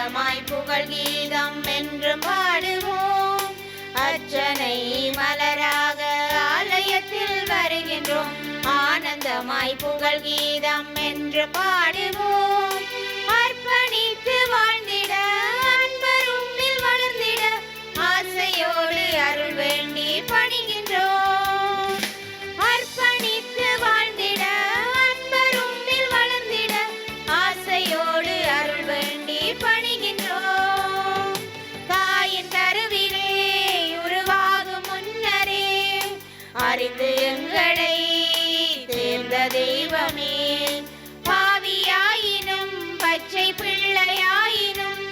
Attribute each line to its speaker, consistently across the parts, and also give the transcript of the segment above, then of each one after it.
Speaker 1: ஆனந்தமாய் புகழ் கீதம் என்று பாடுவோம். அர்ச்சனை மலராக ஆலயத்தில் வருகின்றோம். ஆனந்தமாய் புகழ் கீதம் என்று பாடுவோம். அர்ப்பணித்து வாழ்ந்திட அன்பரும்மில் வளர்ந்திட ஆசையோடு அருள் வேண்டி பணிகின்றோம். அர்ப்பணித்து வாழ்ந்திட அன்பரும்மில் வளர்ந்திட ஆசையோடு அருள் வேண்டி பணிகின்றோம். தாயின் கருவிலே உருவாகும் முன்னரே அறிந்து எங்களை தேர்ந்த தெய்வமே, பாவியாயினும் பச்சை பிள்ளையாயினும்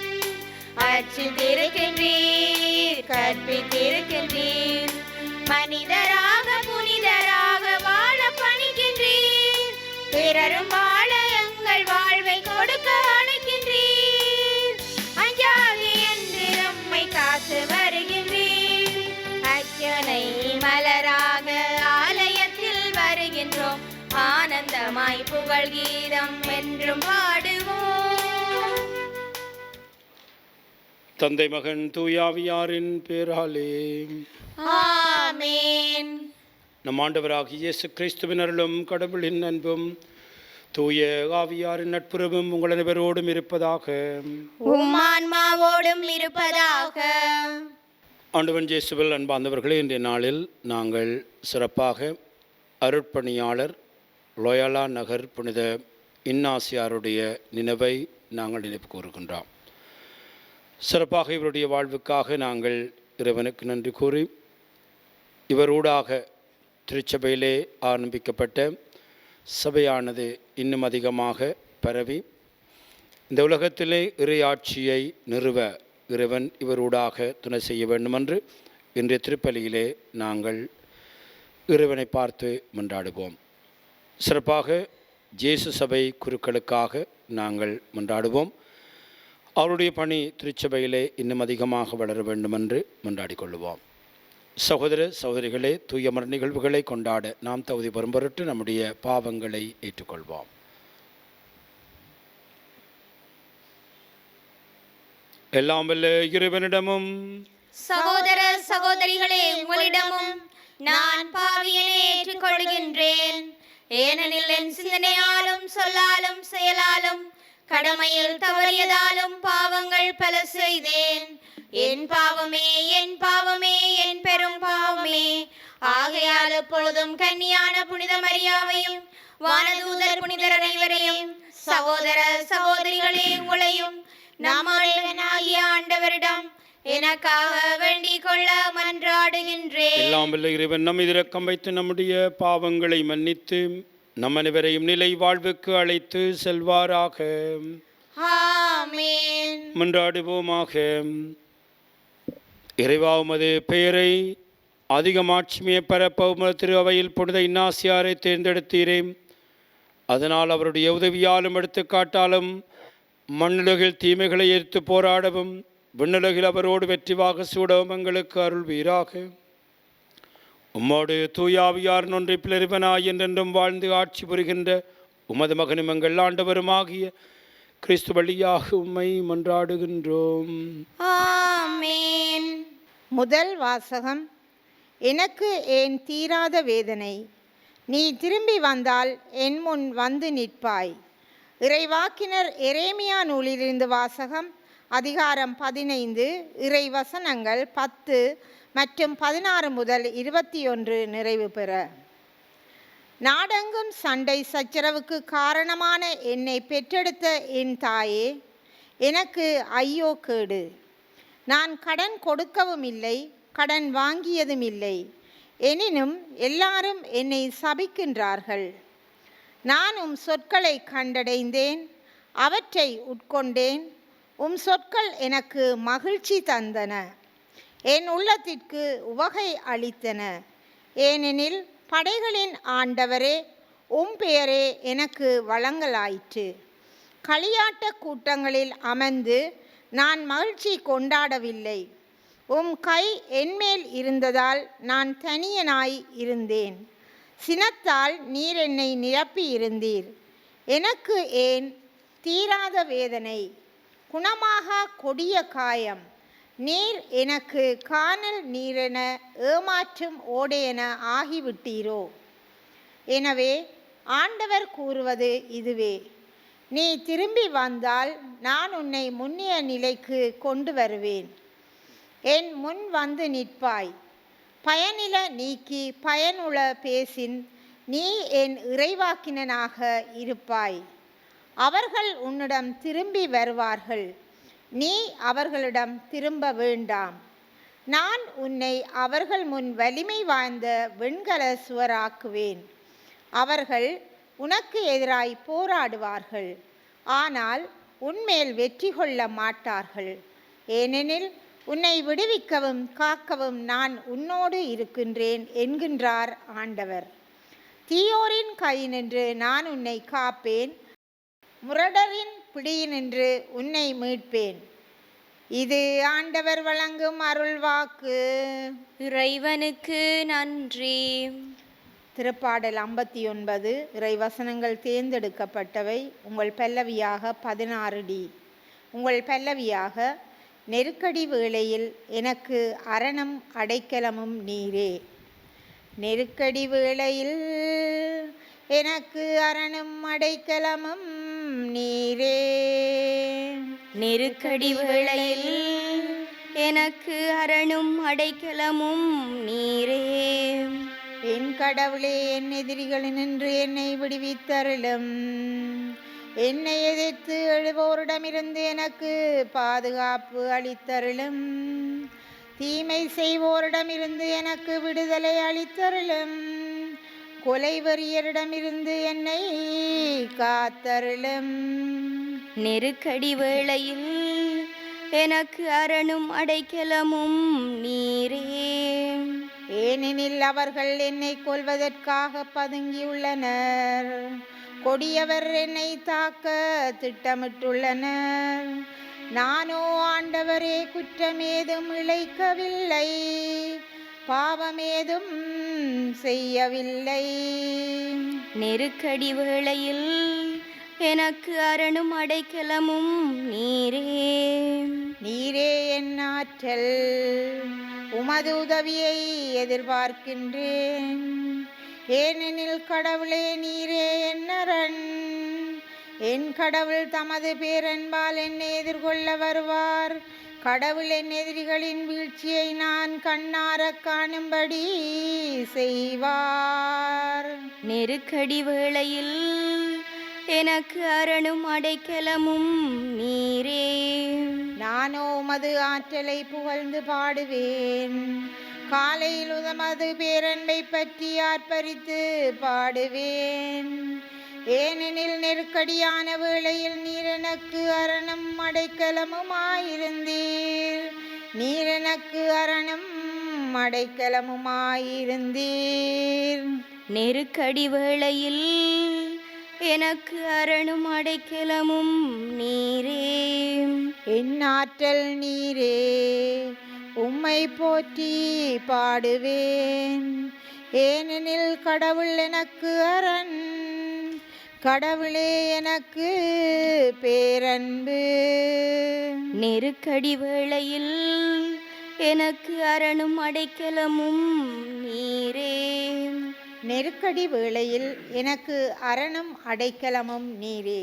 Speaker 1: அர்ச்சித்திருக்கின்றீர், கற்பித்திருக்கின்றீர். மனிதராக புனிதராக வாழ பணிக்கின்றீர். பிறரும் வாழ எங்கள் வாழ்வை கொடுக்க அழைக்கின்றீர். அஞ்சாகி என்று நம்மை காத்து வருகின்றீர். அர்ச்சனை மலராக ஆலயத்தில் வருகின்றோம். ஆனந்தமாய் புகழ் கீதம் என்றும் பாடுவோம்.
Speaker 2: தந்தை மகன் தூயாவியாரின் பேராலே
Speaker 1: ஆமென்.
Speaker 2: நம் ஆண்டவராகிய இயேசு கிறிஸ்துவின் அருளும் கடவுளின் அன்பும் தூய ஆவியாரின் நட்புறவும் உங்கள் அனைவரோடும் இருப்பதாக.
Speaker 1: உம் ஆன்மாவோடும் இருப்பதாக.
Speaker 2: ஆண்டவன் இயேசுவில் அன்பார்ந்தவர்களே, இன்றைய நாளில் நாங்கள் சிறப்பாக அருட்பணியாளர் லோயாலா நகர் புனித இன்னாசியாருடைய நினைவை நாங்கள் நினைவு கூறுகின்றோம். சிறப்பாக இவருடைய வாழ்வுக்காக நாங்கள் இறைவனுக்கு நன்றி கூறி, இவரூடாக திருச்சபையிலே ஆரம்பிக்கப்பட்ட சபையானது இன்னும் அதிகமாக பரவி இந்த உலகத்திலே இறையாட்சியை நிறுவ இறைவன் இவரூடாக துணை செய்ய வேண்டுமென்று இன்றைய திருப்பலியிலே நாங்கள் இறைவனை பார்த்து மன்றாடுவோம். சிறப்பாக ஜேசு சபை குருக்களுக்காக நாங்கள் மன்றாடுவோம். அவருடைய பணி திருச்சபையிலே இன்னும் அதிகமாக வளர வேண்டுமென்று மன்றாடி கொள்ளுவோம். சகோதர சகோதரிகளே, தூயமர் நிகழ்வுகளை கொண்டாட நாம் தகுதி பெறும் பொருட்டு நம்முடைய பாவங்களை ஏற்றுக்கொள்வோம். எல்லாம் வல்ல இறைவனிடமும்
Speaker 1: சகோதர சகோதரிகளே, உங்களிடமும் நான் பாவியனை ஏற்றுக்கொள்கின்றேன். ஏனெனில் என் சிந்தனையாலும் சொல்லாலும் செயலாலும் கடமையில் தவறியதாலும் பாவங்கள் பல செய்தேன். என் பாவமே, என் பாவமே, என் பெரும் பாவமே. ஆகையால் எப்பொழுதும் கன்னியான புனித மரியாவையும் வானதூதர் புனிதர் அனைவரையும் சகோதர சகோதரிகளே உங்களையும் நம்மாகிய ஆண்டவரிடம் எனக்காக வேண்டிக் கொள்ள மன்றாடுகின்றேன்.
Speaker 2: எல்லாம் வல்ல இறைவன் நம் இரக்கம் வைத்து நம்முடைய பாவங்களை மன்னித்து நம் அனைவரையும் நிலை வாழ்வுக்கு அழைத்து செல்வாராக.
Speaker 1: ஆமென்.
Speaker 2: மன்றாடுவோமாக. இறைவா, உமது பெயரை அதிகமாட்சிமையை பரப்ப உமது திரு அவையில் புனித இன்னாசியாரை தேர்ந்தெடுத்தீரே. அதனால் அவருடைய உதவியாலும் எடுத்துக்காட்டாலும் மண்ணுலகில் தீமைகளை எதிர்த்து போராடவும் விண்ணுலகில் அவரோடு வெற்றிவாக சூடவும் எங்களுக்கு அருள்வீராக. உம்மோடு தூயாவியார் ஒன்றிப்பில் இறைவனாய் என்றென்றும் வாழ்ந்து ஆட்சி புரிகின்ற உமது மகனும் எங்கள் ஆண்டவருமாகிய கிறிஸ்து வழியாக உம்மை மன்றாடுகின்றோம்.
Speaker 1: ஆமென்.
Speaker 3: முதல் வாசகம். எனக்கு ஏன் தீராத வேதனை, நீ திரும்பி வந்தால் என் முன் வந்து நிற்பாய். இறைவாக்கினர் எரேமியா நூலிலிருந்து வாசகம். அதிகாரம் 15, இறை வசனங்கள் 10 மற்றும் 16 முதல் 21 நிறைவு பெற. நாடெங்கும் சண்டை சச்சரவுக்கு காரணமான என்னை பெற்றெடுத்த என் தாயே, எனக்கு ஐயோ கேடு. நான் கடன் கொடுக்கவும் இல்லை, கடன் வாங்கியதும் இல்லை. எனினும் எல்லாரும் என்னை சபிக்கின்றார்கள். நான் உம் சொற்களை கண்டடைந்தேன், அவற்றை உட்கொண்டேன். உம் சொற்கள் எனக்கு மகிழ்ச்சி தந்தன, என் உள்ளத்திற்கு உவகை அளித்தன. ஏனெனில் படைகளின் ஆண்டவரே, உம் பெயரே எனக்கு வழங்கலாயிற்று. களியாட்ட கூட்டங்களில் அமர்ந்து நான் மகிழ்ச்சி கொண்டாடவில்லை. உம் கை என்மேல் இருந்ததால் நான் தனியனாய் இருந்தேன். சினத்தால் நீர் என்னை நிரப்பி இருந்தீர். எனக்கு ஏன் தீராத வேதனை, குணமாக கொடிய காயம். நீர் எனக்கு கானல் நீரென ஏமாற்றும் ஓடையென ஆகிவிட்டீரோ? எனவே ஆண்டவர் கூறுவது இதுவே: நீ திரும்பி வந்தால் நான் உன்னை முன்னிய நிலைக்கு கொண்டு வருவேன். என் முன் வந்து நிற்பாய். பயனில நீக்கி பயனுள்ள பேசின் நீ என் இறைவாக்கினனாக இருப்பாய். அவர்கள் உன்னிடம் திரும்பி வருவார்கள், நீ அவர்களிடம் திரும்ப வேண்டாம். நான் உன்னை அவர்கள் முன் வலிமை வாய்ந்த வெண்கல சுவராக்குவேன். அவர்கள் உனக்கு எதிராய் போராடுவார்கள், ஆனால் உன்மேல் வெற்றி கொள்ள மாட்டார்கள். ஏனெனில் உன்னை விடுவிக்கவும் காக்கவும் நான் உன்னோடு இருக்கின்றேன் என்கின்றார் ஆண்டவர். தீயோரின் கையினின்று நான் உன்னை காப்பேன், முரடரின் பிடியினின்று உன்னை மீட்பேன். இது ஆண்டவர் வழங்கும் அருள்வாக்கு.
Speaker 1: இறைவனுக்கு நன்றி.
Speaker 3: திருப்பாடல் 59 இறைவசனங்கள் தேர்ந்தெடுக்கப்பட்டவை. உங்கள் பல்லவியாக 16D. உங்கள் பல்லவியாக: நெருக்கடி வேளையில் எனக்கு அரணம் அடைக்கலமும் நீரே. நெருக்கடி வேளையில் எனக்கு அரணும் அடைக்கலமும் நீரே.
Speaker 1: நெருக்கடி வேளையில் எனக்கு அரணும் அடைக்கலமும் நீரே.
Speaker 3: என் கடவுளே, என் எதிரிகளினின்று என்னை விடுவித்தருளும். என்னை எதிர்த்து எழுவோரிடமிருந்து எனக்கு பாதுகாப்பு அளித்தருளும். தீமை செய்வோரிடமிருந்து எனக்கு விடுதலை அளித்தருளும். கொலைவெறியரிடமிருந்து என்னை காத்தருளும்.
Speaker 1: நெருக்கடி வேளையில் எனக்கு அரணும் அடைக்கலமும் நீரே.
Speaker 3: ஏனெனில் அவர்கள் என்னை கொல்வதற்காக பதுங்கியுள்ளனர். கொடியவர் என்னை தாக்க திட்டமிட்டுள்ளனர். நானோ ஆண்டவரே குற்றமேதும் இழைக்கவில்லை, பாவமேதும் செய்யவில்லை.
Speaker 1: நெருக்கடி வேளையில் எனக்கு அரணும் அடைக்கலமும் நீரே.
Speaker 3: நீரே என் ஆற்றல், உமது உதவியை எதிர்பார்க்கின்றேன். ஏனெனில் கடவுளே, நீரே என் அரண். என் கடவுள் தமது பேரன்பால் என்னை எதிர்கொள்ள வருவார். கடவுள் என் எதிரிகளின் வீழ்ச்சியை நான் கண்ணார காணும்படி செய்வார்.
Speaker 1: நெருக்கடி வேளையில் எனக்கு அரணும் அடைக்கலமும் நீரே.
Speaker 3: நானோ உமது ஆற்றலை புகழ்ந்து பாடுவேன். காலையில் உமது பேரன்பை பற்றி ஆர்ப்பரித்து பாடுவேன். ஏனெனில் நெருக்கடியான வேளையில் நீர் எனக்கு அரணும் அடைக்கலமுமாயிருந்தீர். நீர் எனக்கு அரணும் அடைக்கலமுமாயிருந்தீர்.
Speaker 1: நெருக்கடி வேளையில் எனக்கு அரணும் அடைக்கலமும் நீரே.
Speaker 3: என் ஆற்றல் நீரே, உம்மை போற்றி பாடுவேன். ஏனெனில் கடவுள் எனக்கு அரண். கடவுளே எனக்கு பேரன்பு.
Speaker 1: நெருக்கடி வேளையில் எனக்கு அரணும் அடைக்கலமும் நீரே.
Speaker 3: நெருக்கடி வேளையில் எனக்கு அரணும் அடைக்கலமும் நீரே.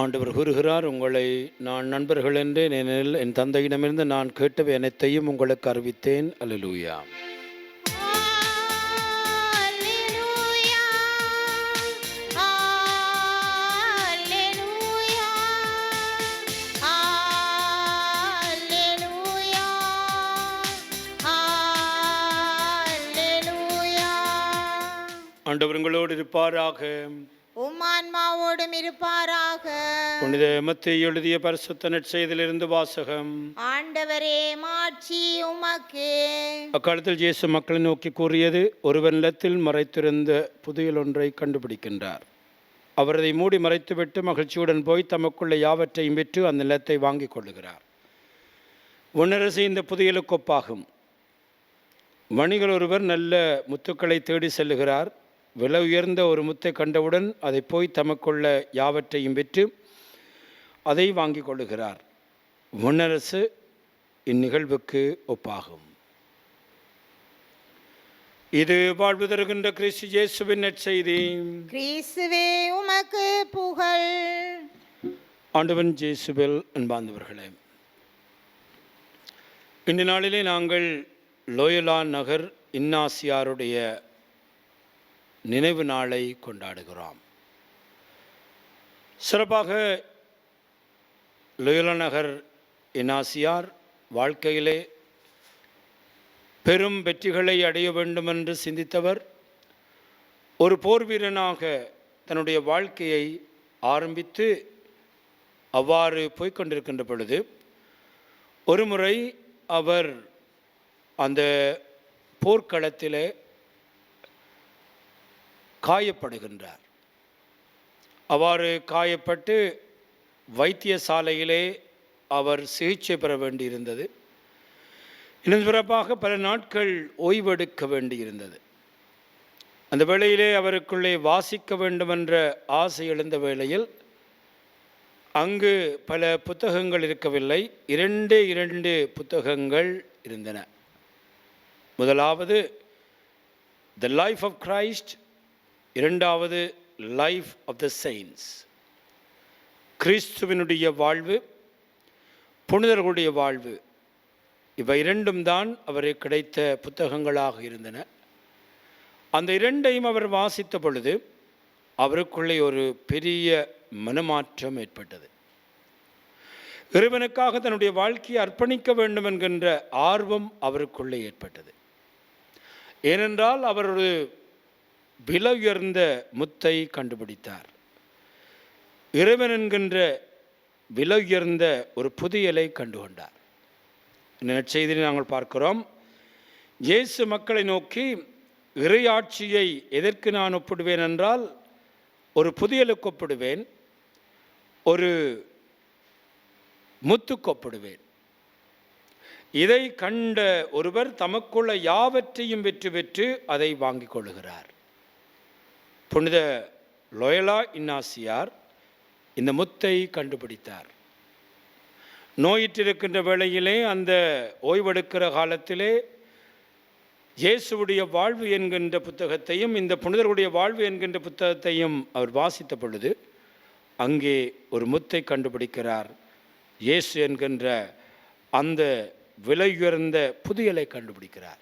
Speaker 2: ஆண்டவர் கூறுகிறார், உங்களை நான் நண்பர்கள் என்றேன், ஏனெனில் என் தந்தையிடமிருந்து நான் கேட்டவை அனைத்தையும் உங்களுக்கு அறிவித்தேன். அல்லேலூயா. ஆண்டவர் உங்களோடு இருப்பாராக.
Speaker 3: உம்மான்மாவோடும் இருப்பாராக.
Speaker 2: புனித மத்தேயு எழுதிய பரிசுத்த நற்செய்தியிலிருந்து வாசகம்.
Speaker 3: ஆண்டவரே மாட்சி உமக்கே.
Speaker 2: அக்காலத்தில் இயேசு மக்களை நோக்கி கூறியது, ஒருவர் நிலத்தில் மறைத்திருந்த புதையல் ஒன்றை கண்டுபிடிக்கின்றார். அவர் அதை மூடி மறைத்துவிட்டு மகிழ்ச்சியுடன் போய் தமக்குள்ள யாவற்றையும் விற்று அந்த நிலத்தை வாங்கி கொள்ளுகிறார். உன்னரசு இந்த புதையலுக்கு ஒப்பாகும். வணிகர் ஒருவர் நல்ல முத்துக்களை தேடி செல்லுகிறார். விலை உயர்ந்த ஒரு முத்தை கண்டவுடன் அதை போய் தமக்குள்ள யாவற்றையும் விற்று அதை வாங்கி கொள்ளுகிறார். முன்னரசு இந்நிகழ்வுக்கு ஒப்பாகும். இது வாழ்வு தருகின்ற கிறிஸ்து இயேசுவின் நற்செய்தி.
Speaker 3: கிறிஸ்துவே உமக்கு புகழ்.
Speaker 2: ஆண்டவன் இயேசுவில் அன்பார்ந்தவர்களே, இந்த நாளிலே நாங்கள் லோயலா நகர் இன்னாசியாருடைய நினைவு நாளை கொண்டாடுகிறோம். சிறப்பாக லோயலா நகர் இன்னாசியார் வாழ்க்கையிலே பெரும் வெற்றிகளை அடைய வேண்டும் என்று சிந்தித்தவர். ஒரு போர் வீரனாக தன்னுடைய வாழ்க்கையை ஆரம்பித்து அவ்வாறு போய்கொண்டிருக்கின்ற பொழுது ஒருமுறை அவர் அந்த போர்க்களத்திலே காயப்படுகின்றார். அவ்வாறு காயப்பட்டு வைத்தியசாலையிலே அவர் சிகிச்சை பெற வேண்டியிருந்தது. இன்னும் சிறப்பாக பல நாட்கள் ஓய்வெடுக்க வேண்டியிருந்தது. அந்த வேளையிலே அவருக்குள்ளே வாசிக்க வேண்டுமென்ற ஆசை எழுந்த வேளையில் அங்கு பல புத்தகங்கள் இருக்கவில்லை. இரண்டு புத்தகங்கள் இருந்தன. முதலாவது த லைஃப் ஆஃப் கிரைஸ்ட், இரண்டாவது லைஃப் ஆஃப் த செயின்ட்ஸ். கிறிஸ்துவினுடைய வாழ்வு, புனிதர்களுடைய வாழ்வு, இவை இரண்டும் தான் அவருக்கு கிடைத்த புத்தகங்களாக இருந்தன. அந்த இரண்டையும் அவர் வாசித்த பொழுது அவருக்குள்ளே ஒரு பெரிய மனமாற்றம் ஏற்பட்டது. இறைவனுக்காக தன்னுடைய வாழ்க்கையை அர்ப்பணிக்க வேண்டும் என்கின்ற ஆர்வம் அவருக்குள்ளே ஏற்பட்டது. ஏனென்றால் அவர் ஒரு விலை உயர்ந்த முத்தை கண்டுபிடித்தார். இறைவன் என்கின்ற விலை உயர்ந்த ஒரு புதையலை கண்டுகொண்டார். நற்செய்தியை நாங்கள் பார்க்கிறோம். இயேசு மக்களை நோக்கி, இறையாட்சியை எதற்கு நான் ஒப்பிடுவேன் என்றால் ஒரு புதையலுக்கு ஒப்பிடுவேன், ஒரு முத்துக்கு ஒப்பிடுவேன். இதை கண்ட ஒருவர் தமக்குள்ள யாவற்றையும் விற்று அதை வாங்கிக் கொள்ளுகிறார். புனித லோயலா இன்னாசியார் இந்த முத்தை கண்டுபிடித்தார். நோயிற்றிருக்கின்ற வேளையிலே, அந்த ஓய்வெடுக்கிற காலத்திலே இயேசுவுடைய வாழ்வு என்கின்ற புத்தகத்தையும் இந்த புனிதர்களுடைய வாழ்வு என்கின்ற புத்தகத்தையும் அவர் வாசித்த பொழுது அங்கே ஒரு முத்தை கண்டுபிடிக்கிறார். இயேசு என்கின்ற அந்த விலை உயர்ந்த புதையலை கண்டுபிடிக்கிறார்.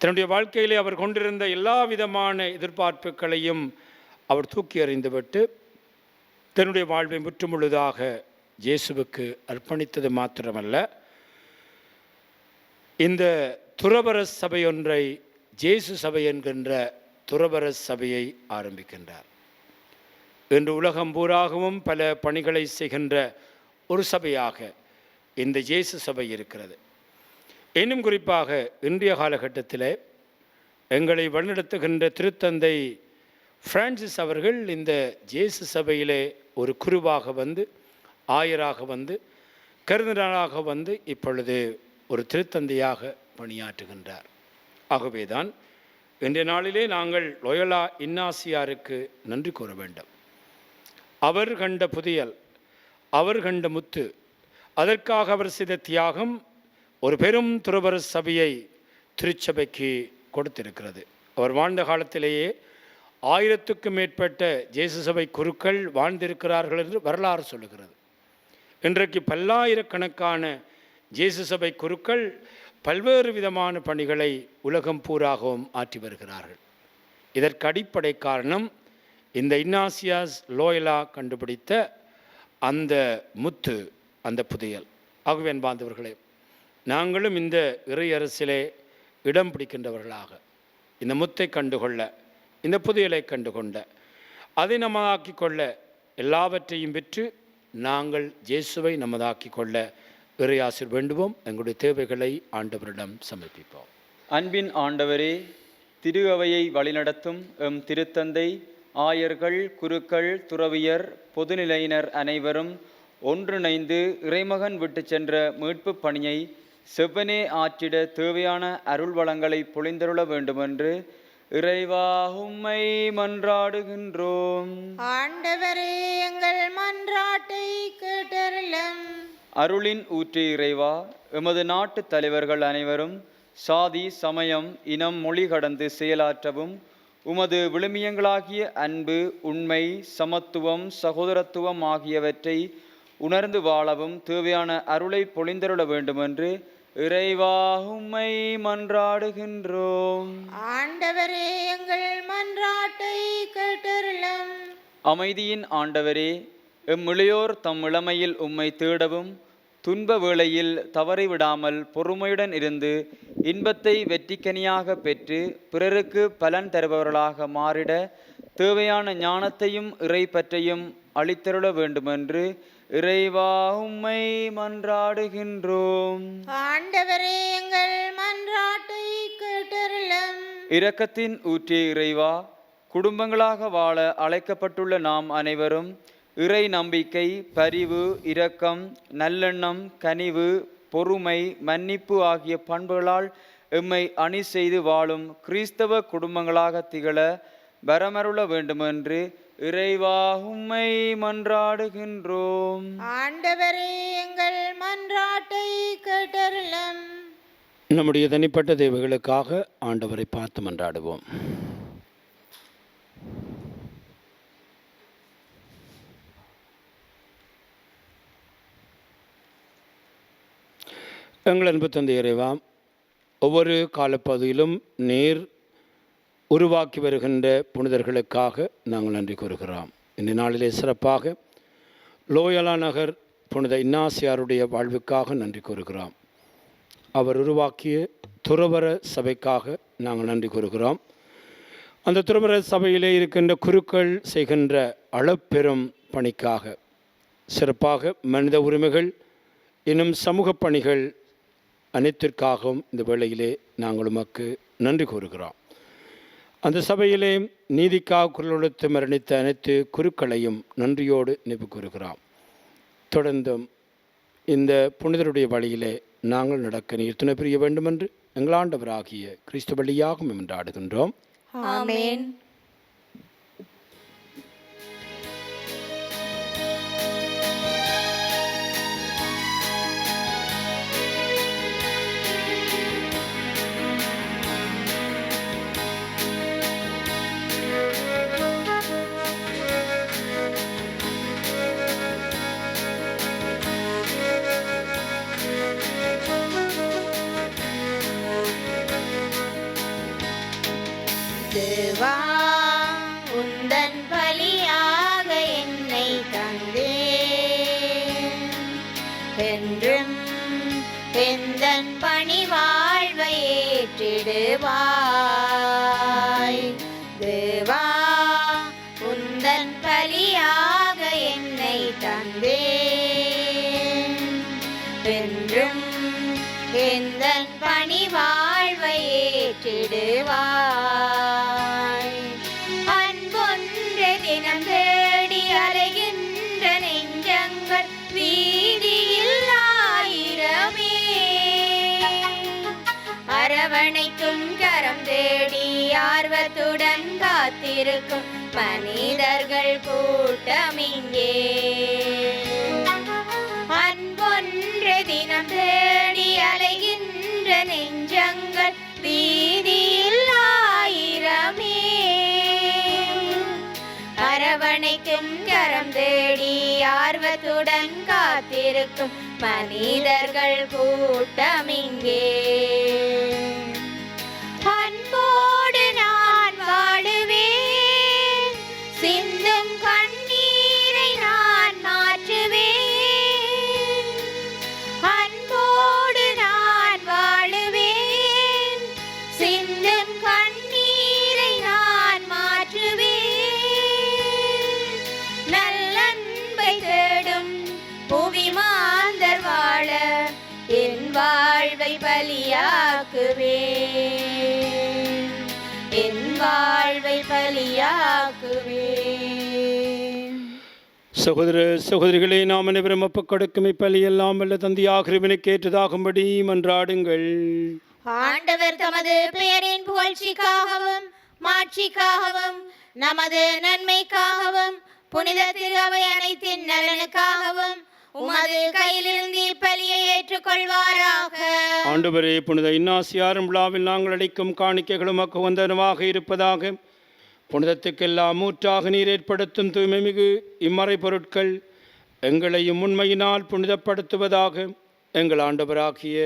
Speaker 2: தன்னுடைய வாழ்க்கையிலே அவர் கொண்டிருந்த எல்லா விதமான எதிர்பார்ப்புகளையும் அவர் தூக்கி எறிந்துவிட்டு தன்னுடைய வாழ்வை முற்றுமுழுதாக இயேசுவுக்கு அர்ப்பணித்தது மாத்திரமல்ல, இந்த துறவற சபை ஒன்றை, இயேசு சபை என்கின்ற துறவற சபையை ஆரம்பிக்கின்றார். இன்று உலகம் பூராகவும் பல பணிகளை செய்கின்ற ஒரு சபையாக இந்த இயேசு சபை இருக்கிறது. இன்னும் குறிப்பாக இன்றைய காலகட்டத்தில் எங்களை வழிநடத்துகின்ற திருத்தந்தை பிரான்சிஸ் அவர்கள் இந்த இயேசு சபையிலே ஒரு குருவாக வந்து, ஆயராக வந்து, கருதினாளாக வந்து, இப்பொழுது ஒரு திருத்தந்தையாக பணியாற்றுகின்றார். ஆகவேதான் இன்றைய நாளிலே நாங்கள் லோயலா இன்னாசியாருக்கு நன்றி கூற வேண்டும். அவர் கண்ட புதையல், அவர் கண்ட முத்து, அதற்காக அவர் செய்த தியாகம் ஒரு பெரும் துறவற சபையை திருச்சபைக்கு கொடுத்திருக்கிறது. அவர் வாழ்ந்த காலத்திலேயே 1000க்கும் மேற்பட்ட இயேசு சபை குருக்கள் வாழ்ந்திருக்கிறார்கள் என்று வரலாறு சொல்லுகிறது. இன்றைக்கு பல்லாயிரக்கணக்கான இயேசு சபை குருக்கள் பல்வேறு விதமான பணிகளை உலகம் பூராகவும் ஆற்றி வருகிறார்கள். இதற்கு அடிப்படை காரணம் இந்த இன்னாசியாஸ் லோயலா கண்டுபிடித்த அந்த முத்து, அந்த புதையல். ஆகவே அன்பார்ந்தவர்களே, நாங்களும் இந்த இறையரசிலே இடம் பிடிக்கின்றவர்களாக இந்த முத்தை கண்டுகொள்ள இந்த புதையலை கண்டு கொண்ட அதை நமதாக்கி கொள்ள எல்லாவற்றையும் விற்று நாங்கள் இயேசுவை நமதாக்கி கொள்ள இறையாசிர் வேண்டுவோம். எங்களுடைய தேவைகளை ஆண்டவரிடம் சமர்ப்பிப்போம்.
Speaker 4: அன்பின் ஆண்டவரே, திரு அவையை வழிநடத்தும் எம் திருத்தந்தை, ஆயர்கள், குருக்கள், துறவியர், பொதுநிலையினர் அனைவரும் ஒன்றிணைந்து இறைமகன் விட்டு சென்ற மீட்பு பணியை செவ்வனே ஆற்றிட தேவையான அருள் வளங்களை பொழிந்தருள வேண்டுமென்று இறைவா உம்மை மன்றாடுகின்றோம்.
Speaker 3: ஆண்டவரே, எங்கள் மன்றாட்டை கேட்டருளும்.
Speaker 4: அருளின் ஊற்று இறைவா, எமது நாட்டு தலைவர்கள் அனைவரும் சாதி, சமயம், இனம், மொழி கடந்து செயலாற்றவும் உமது விழுமியங்களாகிய அன்பு, உண்மை, சமத்துவம், சகோதரத்துவம் ஆகியவற்றை உணர்ந்து வாழவும் தேவையான அருளை பொழிந்தருள வேண்டுமென்று இறைவா உம்மை மன்றாடுகின்றோம்.
Speaker 3: ஆண்டவரே, எங்கள் மன்றாட்டை கேட்டருளும்.
Speaker 4: அமைதியின் ஆண்டவரே, எம் இளையோர் தம் இளமையில் உம்மை தேடவும் துன்ப வேளையில் தவறிவிடாமல் பொறுமையுடன் இருந்து இன்பத்தை வெற்றிக்கனியாக பெற்று பிறருக்கு பலன் தருபவர்களாக மாறிட தேவையான ஞானத்தையும் இறைப்பற்றையும் அளித்தருள வேண்டுமென்று இறைவா உம்மை மன்றாடுகின்றோம்.
Speaker 3: ஆண்டவரே, எங்கள் மன்றாட்டை கேட்டருளும்.
Speaker 4: இரக்கத்தின் ஊற்றிய இறைவா, குடும்பங்களாக வாழ அழைக்கப்பட்டுள்ள நாம் அனைவரும் இறை நம்பிக்கை, பரிவு, இரக்கம், நல்லெண்ணம், கனிவு, பொறுமை, மன்னிப்பு ஆகிய பண்புகளால் எம்மை அணி செய்து வாழும் கிறிஸ்தவ குடும்பங்களாக திகழ வரமருள வேண்டுமென்று இறைவா உம்மை மன்றாடுகின்றோம்.
Speaker 3: ஆண்டவரே, எங்கள் மன்றாட்டை கேட்டருளும்.
Speaker 2: நம்முடைய தனிப்பட்ட தேவைகளுக்காக ஆண்டவரை பார்த்து மன்றாடுவோம். எங்கள் அன்பு தந்தை இறைவா, ஒவ்வொரு காலப்பகுதியிலும் நீர் உருவாக்கி வருகின்ற புனிதர்களுக்காக நாங்கள் நன்றி கூறுகிறோம். இந்த நாளிலே சிறப்பாக லோயலா நகர் புனித இன்னாசியாருடைய வாழ்வுக்காக நன்றி கூறுகிறோம். அவர் உருவாக்கிய துறவர சபைக்காக நாங்கள் நன்றி கூறுகிறோம். அந்த துறவர சபையிலே இருக்கின்ற குருக்கள் செய்கின்ற அளப்பெரும் பணிக்காக, சிறப்பாக மனித உரிமைகள் இன்னும் சமூக பணிகள் அனைத்திற்காகவும் இந்த வேளையிலே நாங்கள் உமக்கு நன்றி கூறுகிறோம். அந்த சபையிலே நீதிக்காக குரல் கொடுத்து மரணித்த அனைத்து குருக்களையும் நன்றியோடு நினைவு கூறுகிறோம். தொடர்ந்தும் இந்த புனிதருடைய வழியிலே நாங்கள் நடக்க நீர் துணை புரிய வேண்டுமென்று எங்கள் ஆண்டவராகிய கிறிஸ்து வழியாக மன்றாடுகின்றோம்.
Speaker 1: ஆமென். தேவா, உந்தன் பலியாக என்னை தந்தேன். என்றும் எந்தன் பணி வாழ்வை ஏற்றிடுவாய். தேவா, உந்தன் பலியாக என்னை தந்தேன். என்றும் எந்தன் பணி வாழ்வை ஏற்றிடுவாய். அன்பொன்று தினம் தேடி அலைகின்ற நெஞ்சங்கள் வீதியில் ஆயிரமே. அரவணைக்கும் கரம் தேடி ஆர்வத்துடன் காத்திருக்கும் மனிதர்கள் கூட்டமிங்கே. அன்பொன்று தினம் தேடி அலைகின்ற நெஞ்சங்கள் வீதியில் ஆயிரமே. அரவணைக்கும் கரம் தேடி ஆர்வத்துடன் காத்திருக்கும் மனிதர்கள் கூட்டமிங்கே. அன்போடு நான் வாழுவேன், சிந்தும் கண்ணீரை நான் மாற்றுவேன். அன்போடு நான் வாழுவேன், சிந்தும் கண்ணீரை நான் மாற்றுவேன். பலியாக்குவேன், என் வாழ்வை பலியாக்குவேன்.
Speaker 2: சகோதர சகோதரிகளே, நாம் அனைவரும் ஒப்புக் கொடுக்கும் இப்பலியெல்லாம் வல்ல தந்தையாகிறவனுக்கு ஏற்றதாகும்படி மன்றாடுங்கள்.
Speaker 1: ஆண்டவர் தமது பெயரின் புகழ்ச்சிக்காகவும் மாட்சிக்காகவும் நமது நன்மைக்காகவும் புனித திரு அவை அனைத்தின் நலனுக்காகவும் உமது கையிலிருந்து இப்பலியை ஏற்றுக்கொள்வாராக.
Speaker 2: ஆண்டவரே, புனித இன்னாசியாரும் விழாவில் நாங்கள் அளிக்கும் காணிக்கைகளும் உகந்தனவாக இருப்பதாக. புனிதத்துக்கெல்லாம் ஊற்றாக நீர் ஏற்படுத்தும் தூய்மை மிகு இம்மறை பொருட்கள் எங்களையும் உண்மையினால் புனிதப்படுத்துவதாக. எங்கள் ஆண்டவராகிய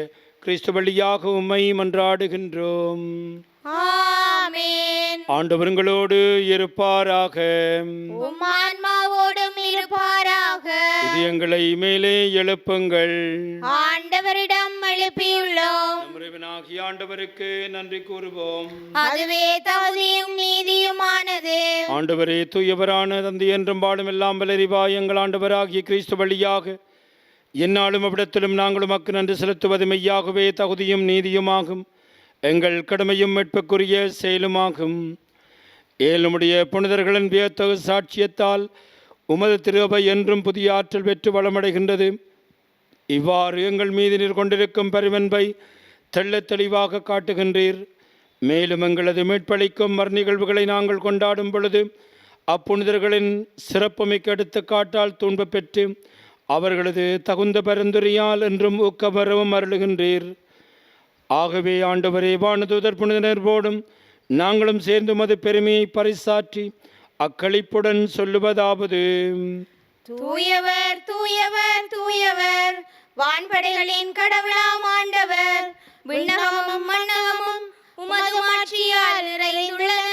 Speaker 2: கிறிஸ்து வழியாக உம்மை மன்றாடுகின்றோம்.
Speaker 1: ஆமென்.
Speaker 2: ஆண்டவர் உங்களோடு இருப்பாராக.
Speaker 1: உம் ஆன்மாவோடும் இருப்பாராக.
Speaker 2: இது எங்களை மேலே எழுப்புங்கள்.
Speaker 1: ஆண்டவரிடம் எழுப்பியுள்ளோம்.
Speaker 2: நம் இறைவனாகிய ஆண்டவருக்கு நன்றி கூறுவோம்.
Speaker 1: அதுவே தகுதியும் நீதியுமானது.
Speaker 2: ஆண்டவரே, தூயவரான தந்தை என்றும் வாழும் எல்லாம் வல்லறிவாய் எங்கள் ஆண்டவராகிய கிறிஸ்து வழியாக எந்நாளும் அவ்விடத்திலும் நாங்கள் உமக்கு நன்றி செலுத்துவது மெய்யாகவே தகுதியும் நீதியுமாகும், எங்கள் கடமையும் மீட்புக்குரிய செயலுமாகும். ஏழுமுடைய புனிதர்களின் வியத்தகு சாட்சியத்தால் உமது திருவை என்றும் புதிய ஆற்றல் பெற்று வளமடைகின்றது. இவ்வாறு எங்கள் மீது நீர் கொண்டிருக்கும் பரிவன்பை தெள்ளத் தெளிவாக காட்டுகின்றீர். மேலும் எங்களது மீட்பளிக்கும் மறுநிகழ்வுகளை நாங்கள் கொண்டாடும் பொழுது அப்புனிதர்களின் சிறப்புமிக்க எடுத்துக்காட்டால் துன்ப பெற்று அவர்களது தகுந்த பரிந்துரையால் என்றும் ஊக்கமரவும் அருளுகின்றீர். ஆகவே ஆண்டவரே, வானதூதர் புனிதனர்வோடும் நாங்களும் சேர்ந்து மது பெருமையை பறைசாற்றி அக்களிப்புடன் சொல்லுவதாவது:
Speaker 1: தூயவர் தூயவர் தூயவர், வான்படைகளின் கடவுளாம் ஆண்டவர். விண்ணகமும் மண்ணகமும் உமது மாட்சியால் நிறைந்துள்ளன.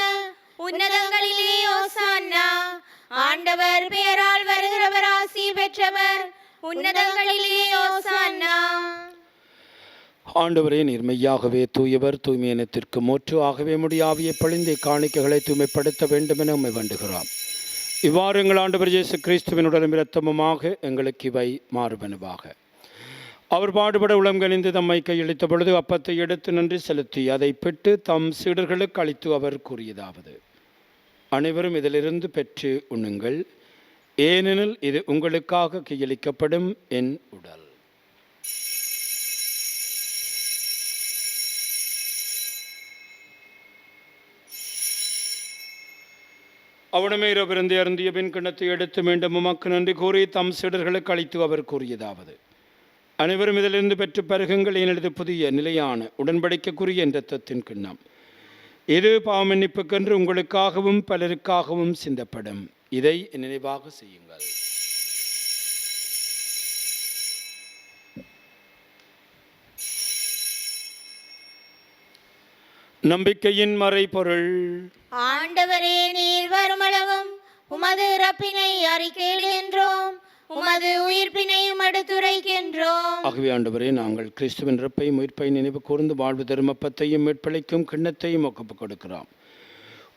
Speaker 1: உன்னதங்களிலே ஓசானா. ஆண்டவர் பெயரால் வருகிறவர் ஆசி பெற்றவர். உன்னதங்களிலே ஓசானா.
Speaker 2: ஆண்டவரே, நீர் மெய்யாகவே தூயவர், தூய்மையினத்திற்கு மூற்று. ஆகவே முடியாவிய பழிந்த காணிக்கைகளை தூய்மைப்படுத்த வேண்டும் என உம்மை வேண்டுகிறோம். இவ்வாறு எங்கள் ஆண்டவர் இயேசு கிறிஸ்துவின் உடலும் இரத்தமுமாக எங்களுக்கு இவை மாறுபனவாக. அவர் பாடுபட உளம் கனிந்து தம்மை கையளித்த பொழுது அப்பத்தை எடுத்து நன்றி செலுத்தி அதை பெற்று தம் சீடர்களுக்கு அளித்து அவர் கூறியதாவது: அனைவரும் இதிலிருந்து பெற்று உண்ணுங்கள், ஏனெனில் இது உங்களுக்காக கையளிக்கப்படும் என் உடல். அவனுமே இரவிருந்து அருந்திய பின் கிண்ணத்தை எடுத்து மீண்டும் உமக்கு நன்றி கூறி தம் சீடர்களுக்கு அளித்து அவர் கூறியதாவது: அனைவரும் இதிலிருந்து பெற்று பருகுங்கள், எனது புதிய நிலையான உடன்படிக்கைக்குரிய இரத்தத்தின் கிண்ணம். இது பாவமன்னிப்புக்கென்று உங்களுக்காகவும் பலருக்காகவும் சிந்தப்படும். இதை நினைவாக செய்யுங்கள். நம்பிக்கையின் மறைபொருள்.
Speaker 1: ஆண்டவரே, நீர் வருமளவும் உமது இறப்பினை அறிக்கையிடுகின்றோம், உமது உயிர்ப்பினையும் எடுத்துரைக்கின்றோம்.
Speaker 2: ஆகவே ஆண்டவரே, நாங்கள் கிறிஸ்துவின் இறப்பை உயிர்ப்பை நினைவு கூர்ந்து வாழ்வு தருமப்பத்தையும் மீட்பளிக்கும் கிண்ணத்தையும் ஒப்புக் கொடுக்கிறோம்.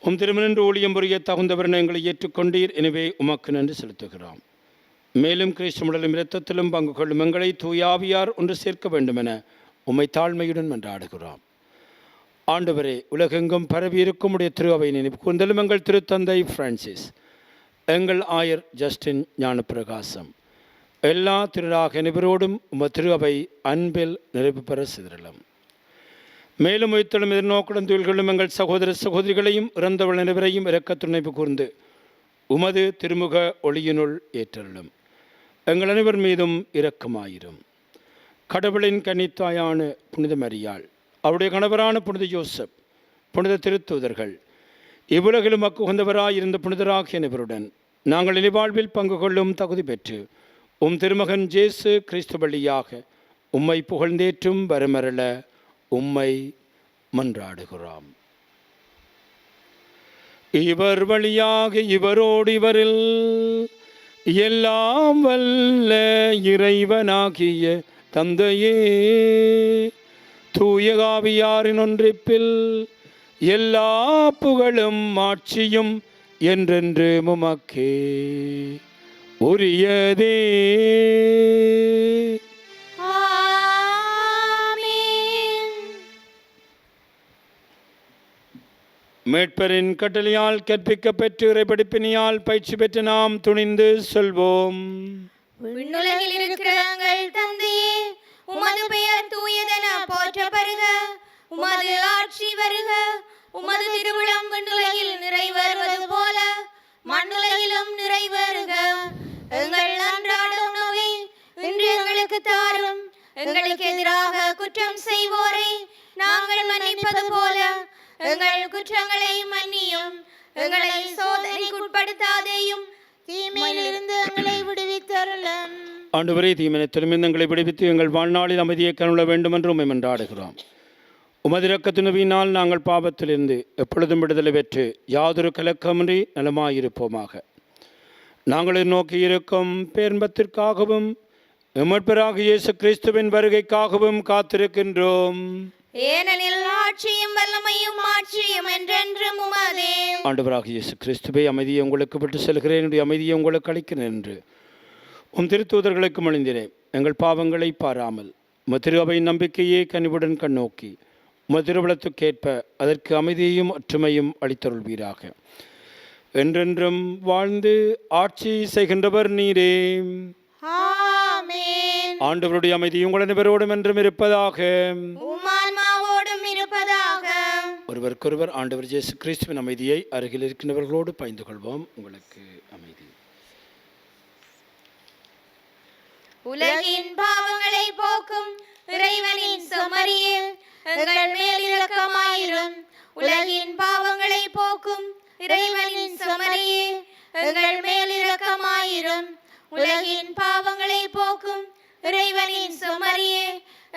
Speaker 2: உம் திருமணன்று ஊழியம் புரிய தகுந்தவரென எங்களை ஏற்றுக்கொண்டீர். எனவே உமக்கு நன்றி செலுத்துகிறோம். மேலும் கிறிஸ்து உடலும் இரத்தத்திலும் பங்கு கொள்ளும் எங்களை தூயாவியார் ஒன்று சேர்க்க வேண்டுமென உம்மை தாழ்மையுடன் மன்றாடுகிறோம். ஆண்டவரே, உலகெங்கும் பரவி இருக்கும் உடைய திரு அவை நினைவு கூர்ந்தலும் எங்கள் திருத்தந்தை பிரான்சிஸ், எங்கள் ஆயர் ஜஸ்டின் ஞானப்பிரகாசம், எல்லா திருராக அனைவரோடும் உமது திரு அவை அன்பில் நிறைவு பெற சிதறலும். மேலும் உயிர்த்தலும் எதிர்நோக்குடன் தொழில்களும் எங்கள் சகோதர சகோதரிகளையும் இறந்தவள் அனைவரையும் இரக்க துணைப்பு கூர்ந்து உமது திருமுக ஒளியினுள் ஏற்றலும். எங்கள் அனைவர் மீதும் இரக்கமாயிரும். கடவுளின் கன்னித்தாயான புனித மரியாள், அவருடைய கணவரான புனித யோசப், புனித திருத்தூதர்கள், இவ்வுலகிலும் உகந்தவராயிருந்த புனிதராகிய அனைவருடன் நாங்கள் இனிவாழ்வில் பங்கு கொள்ளும் தகுதி பெற்று உம் திருமகன் இயேசு கிறிஸ்து வழியாக உம்மை புகழ்ந்தேற்றும் வரமரள உம்மை மன்றாடுகிறோம். இவர் வழியாக இவரோடு இவரில் எல்லாம் வல்ல இறைவனாகிய தந்தையே, தூய ஆவியாரின் ஒன்றிப்பில் எல்லா புகழும் ஆட்சியும் என்றென்று உமக்கே உரியதே.
Speaker 1: ஆமென்.
Speaker 2: மீட்பரின் கட்டளையால் கற்பிக்கப் பெற்று இறைபடிப்பினியால் பயிற்சி பெற்று நாம் துணிந்து சொல்வோம்.
Speaker 1: விண்ணுலகில் இருக்கிற எங்கள் தந்தையே, உமது பெயர் தூயதென போற்றப்பெறுக. உமது ஆட்சி வருக. உமது திருவிழம் விண்ணுலகில் நிறைவேறுவது போல மண்ணுலகிலும் நிறைவேறுக. எங்கள் அன்றாட உணவை இன்று எங்களுக்கு தாரும். எங்களுக்கு எதிராக குற்றம் செய்வோரை நாங்கள் மன்னிப்பது போல எங்கள் குற்றங்களை மன்னியும். எங்களை சோதனைக்குட்படுத்தாதேயும்,
Speaker 3: தீமையிலிருந்து எங்களை விடுவித்தருளும்.
Speaker 2: ஆண்டவரே, தீமையிலிருந்து எங்களை விடுவித்து எங்கள் வாழ்நாளில் அமைதியை கருள வேண்டும் என்று உம்மை மன்றாடுகிறோம். உமது இரக்கத்தினுவினால் நாங்கள் பாவத்திலிருந்து எப்பொழுதும் விடுதலை பெற்று யாதொரு கலக்கமின்றி நலமாயிருப்போமாக. நாங்கள் நோக்கி இருக்கும் பேர்பத்திற்காகவும் எமட்பராக இயேசு கிறிஸ்துவின் வருகைக்காகவும் காத்திருக்கின்றோம்.
Speaker 1: ஏனெனில் ஆட்சியும் வல்லமையும் மாட்சியும் என்றென்றும் உமதே.
Speaker 2: ஆண்டவராக இயேசு கிறிஸ்துவை, அமைதியை உங்களுக்கு விட்டு செல்கிறேன், என்னுடைய அமைதியை உங்களுக்கு அளிக்கிறேன் என்று உம் திருத்தூதர்களுக்கு மொழிந்தினேன். எங்கள் பாவங்களை பாராமல் உமது திரு அவை நம்பிக்கையே கனிவுடன் கண்ணோக்கி உமது திருவிழத்துக்கேற்ப அதற்கு அமைதியையும் ஒற்றுமையும் அளித்தருள்வீராக. என்றென்றும் வாழ்ந்து ஆட்சி செய்கின்றவர் நீரே.
Speaker 3: ஆமென்.
Speaker 2: ஆண்டவருடைய அமைதி உங்கள் அனைவரோடும் என்றும் இருப்பதாக.
Speaker 1: உம்மான்மாவோடும் இருப்பதாக.
Speaker 2: ஒருவருக்கொருவர் ஆண்டவர் இயேசு கிறிஸ்துவின் அமைதியை அருகில் இருக்கின்றவர்களோடு பகிர்ந்து கொள்வோம். உங்களுக்கு அமைதி.
Speaker 1: உலகின் பாவங்களை போக்கும் இறைவனின் செம்மறியே, எங்கள் மேல் இரக்கமாயிரும். உலகின் பாவங்களை போக்கும் இறைவனின் செம்மறியே, எங்கள் மேல் இரக்கமாயிரும். உலகின் பாவங்களை போக்கும் இறைவனின் செம்மறியே,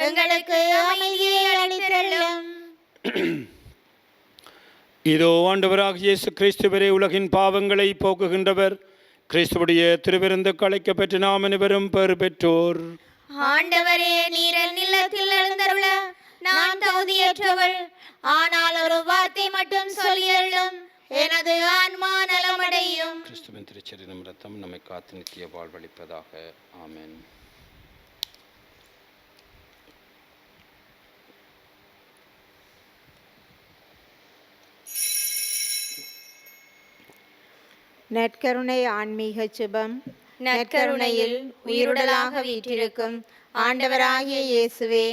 Speaker 1: எங்களுக்கு அமைதியை அளித்தருளும்.
Speaker 2: இதோ ஆண்டவராக இயேசு கிறிஸ்துவரே, உலகின் பாவங்களை போக்குகின்றவர். கிறிஸ்துவுடைய திருவிருந்துக்கு அழைக்கப்பெற்று நாம் அனைவரும் பெறு பெற்றோர்.
Speaker 1: ஆண்டவரே, நீரல் நிலத்தில் எழுந்தருள நான் தகுதியற்றவள். ஆனால் ஒரு வார்த்தை மட்டும் சொல்லியருளும், எனது ஆன்மா நலமடையும்.
Speaker 2: கிறிஸ்துவின் திருச்சரீரம் இரத்தம் நம்மை காத்து நித்திய வாழ்வளிப்பதாக. ஆமென்.
Speaker 3: நற்கருணை ஆன்மீக சுபம்.
Speaker 1: நற்கருணையில் உயிருடலாக வீற்றிருக்கும் ஆண்டவராகிய இயேசுவே,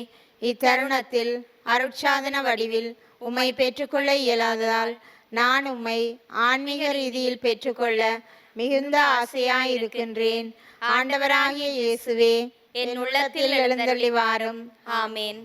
Speaker 1: இத்தருணத்தில் அருட்சாதன வடிவில் உம்மை பெற்றுக்கொள்ள இயலாததால் நான் உம்மை ஆன்மீக ரீதியில் பெற்றுக்கொள்ள மிகுந்த ஆசையாயிருக்கின்றேன். ஆண்டவராகிய இயேசுவே, என் உள்ளத்தில் எழுந்தருளி வாரும். ஆமேன்.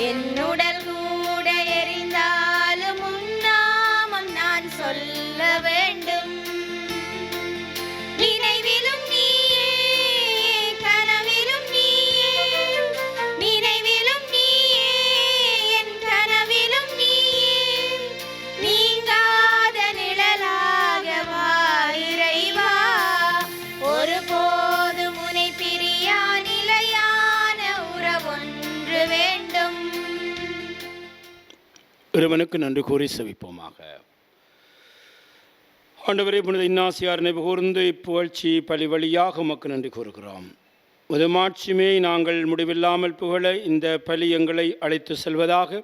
Speaker 1: என்னுடல் கூட எரிந்தாலும் உன்னாமம் நான் சொல்ல வேண்டும். நினைவிலும் நீயே, கனவிலும் நீயே, நினைவிலும் நீயே, என் கனவிலும் நீயே, நீங்காத நிழலாக வா இறைவா. ஒருபோதும் உனை பிரியா நிலையான உறவொன்று வேண்டும்.
Speaker 2: இறைவனுக்கு நன்றி கூறி செவிப்போமாக. ஆண்டவரே, புனித இன்னாசியார் நினைவு கூர்ந்து இப்புகழ்ச்சி பலி வழியாக உமக்கு நன்றி கூறுகிறோம். முதுமாட்சிமே நாங்கள் முடிவில்லாமல் புகழ இந்த பலி எங்களை அழைத்து செல்வதாக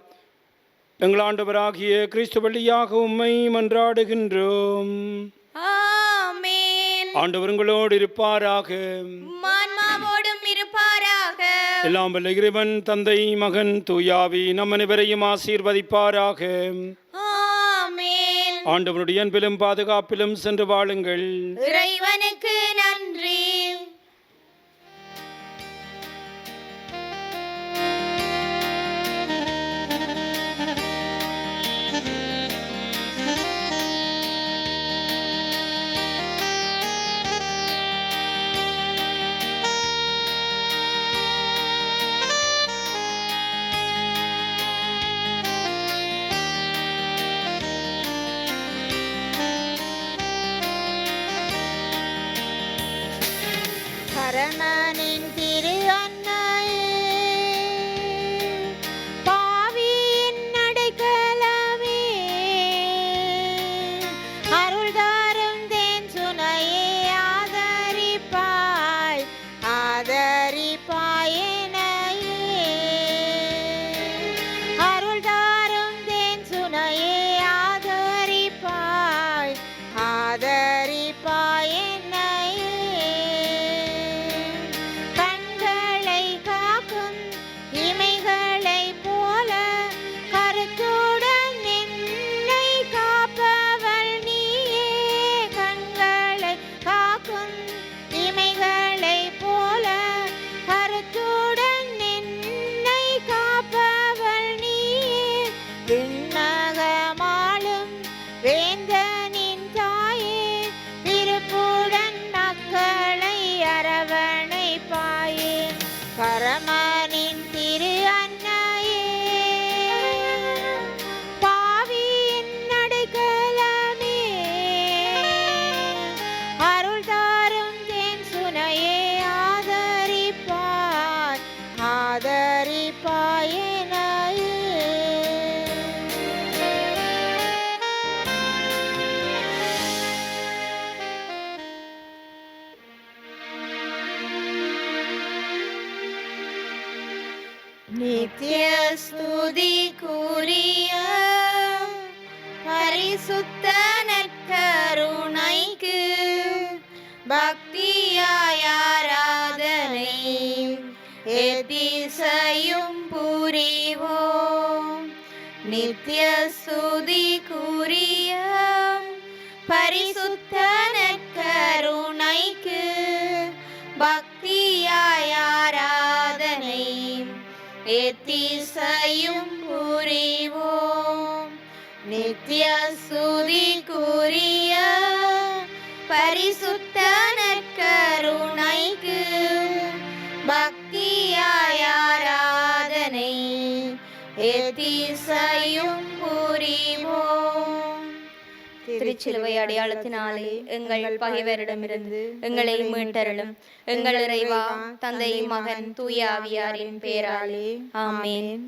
Speaker 2: எங்கள் ஆண்டவராகிய கிறிஸ்து வழியாக உம்மை மன்றாடுகின்றோம்.
Speaker 1: ஆமென்.
Speaker 2: ஆண்டவர் உங்களோடு இருப்பாராக.
Speaker 1: ஆன்மாவோடும் இருப்பாராக.
Speaker 2: எல்லாம் வல்ல இறைவன் தந்தை, மகன், தூயாவி நம் அனைவரையும் ஆசீர்வதிப்பாராக.
Speaker 1: ஆமென்.
Speaker 2: ஆண்டவருடைய அன்பிலும் பாதுகாப்பிலும் சென்று வாழுங்கள்.
Speaker 1: இறைவனுக்கு நன்றி.
Speaker 3: பரமனின் திரு அன்னையே, பாவியின் அடைக்கலமே, அருள் தாரும் தேன் சுனையே, ஆதரிப்பாய் ஆதரிப்பாய் என்னையே. அருள் தாரும் தேன் சுனையே, ஆதரிப்பாய் ஆதரிப்பாய் என்னையே. கண்களை காக்கும் இமைகளைப் போல கருத்துடன் என்னை காப்பவள் நீயே. கண்களை காக்கும் இமைகளைப் போல கருத்துடன் என்னை காப்பவள் நீயே. விண்ணகமாளும் வேந்தனின் தாயே, விருப்புடன் மக்களை அரவணைப்பாயே. பரமனின் திரு அன்னையே, பாவியின் அடைக்கலமே, அருள் தாரும் தேன் சுனையே, ஆதரிப்பாய் ஆதரிப்பாய் என்னையே.
Speaker 1: நித்திய ஸ்துதிக்குரிய பரிசுத்த நற்கருணைக்கு பக்தியாய் ஆராதனை எதிசையும் புரிவோம். நித்திய ஸ்துதிக்குரிய பரிசுத்த நற்கருணைக்கு பக்தியாய் ஆராதனை எத்திசையும் புரிவோம். நித்திய ஸ்துதிக்குரிய பரிசுத்த நற்கருணைக்கு பக்தியாய் ஆராதனை எத்திசையும் புரிவோம். திருச்சிலுவை அடையாளத்தினாலே எங்கள் பகைவரிடமிருந்து எங்களை மீட்டருளும். எங்கள் இறைவா, தந்தை, மகன், தூய ஆவியாரின் பேராலே ஆமென்.